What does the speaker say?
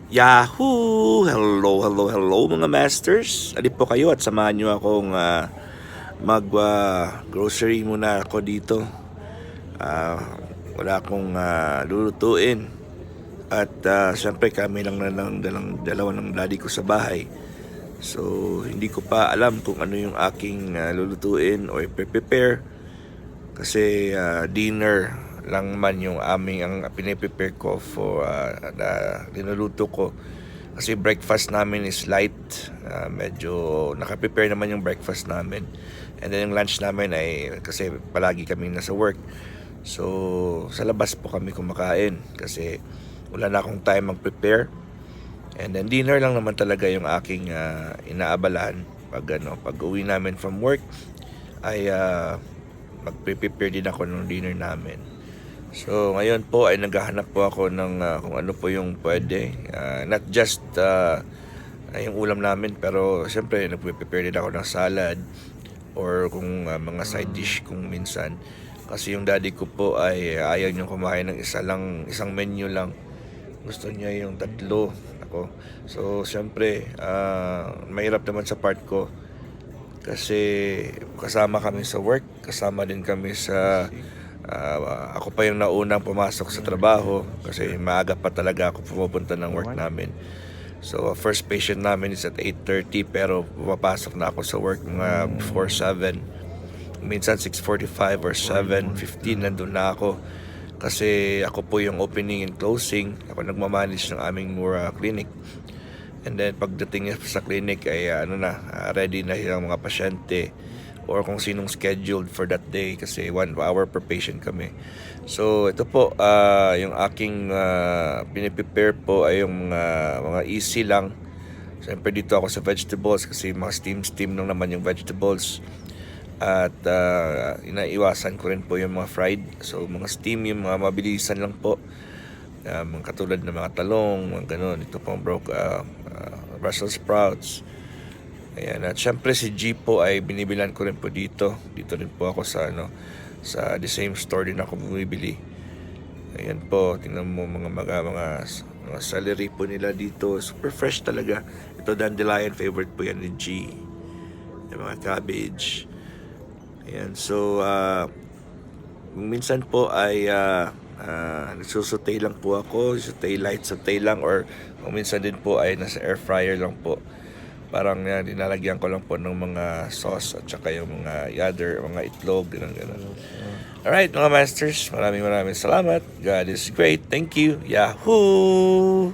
Yahoo! Hello, hello, hello mga masters. Alip po kayo at samahan nyo akong grocery muna ako dito. Wala akong lulutuin. At syempre kami lang na lang dalawa ng daddy ko sa bahay. So hindi ko pa alam kung ano yung aking lulutuin o i-prepare. Kasi dinner lang man yung aming ang piniprepare ko for na linuluto ko. Kasi breakfast namin is light. Medyo nakaprepare naman yung breakfast namin. And then yung lunch namin ay kasi palagi kami nasa work. So sa labas po kami kumakain kasi wala na akong time mag-prepare. And then dinner lang naman talaga yung aking inaabalahan pag uwi namin from work ay magpe-prepare din ako ng dinner namin. So ngayon po ay naghahanap po ako ng kung ano po yung pwede. Not just yung ulam namin, pero siyempre nagpe-prepare din ako ng salad or kung mga side dish kung minsan. Kasi yung daddy ko po ay ayaw niyang kumain ng isang menu lang. Gusto niya yung tatlo. Ako. So siyempre mahirap naman sa part ko kasi kasama kami sa work, kasama din kami sa ako pa yung naunang pumasok sa trabaho kasi maaga pa talaga ako pumupunta ng work namin. So first patient namin is at 8:30 pero pumapasok na ako sa work mga before 7. Minsan 6:45 or 7:15 nandun na ako kasi ako po yung opening and closing. Ako nagmamanage ng aming clinic. And then pagdating niya sa clinic ay ready na yung mga pasyente or kung sinong scheduled for that day kasi 1 hour per patient kami. So ito po yung aking piniprepare po ay yung mga easy lang. Siyempre dito ako sa vegetables kasi mga steam lang naman yung vegetables. At inaiwasan ko rin po yung mga fried. So mga steam, yung mga mabilisan lang po. Mga katulad ng mga talong, mga ganun. Ito pong Brussels sprouts. Ayan, at syempre si G po ay binibilan ko rin po dito. Dito rin po ako sa sa the same store din ako bumibili. Ayan po, tingnan mo mga celery po nila dito. Super fresh talaga. Ito dandelion, favorite po yan ni G. Yung mga cabbage. Ayan, so minsan po ay nagsusutay lang po ako, light saute lang, or minsan din po ay nasa air fryer lang po. Parang dinalagyan ko lang po ng mga sauce at saka yung mga other, mga itlog, gano'n. Alright mga masters, maraming salamat. God is great. Thank you. Yahoo!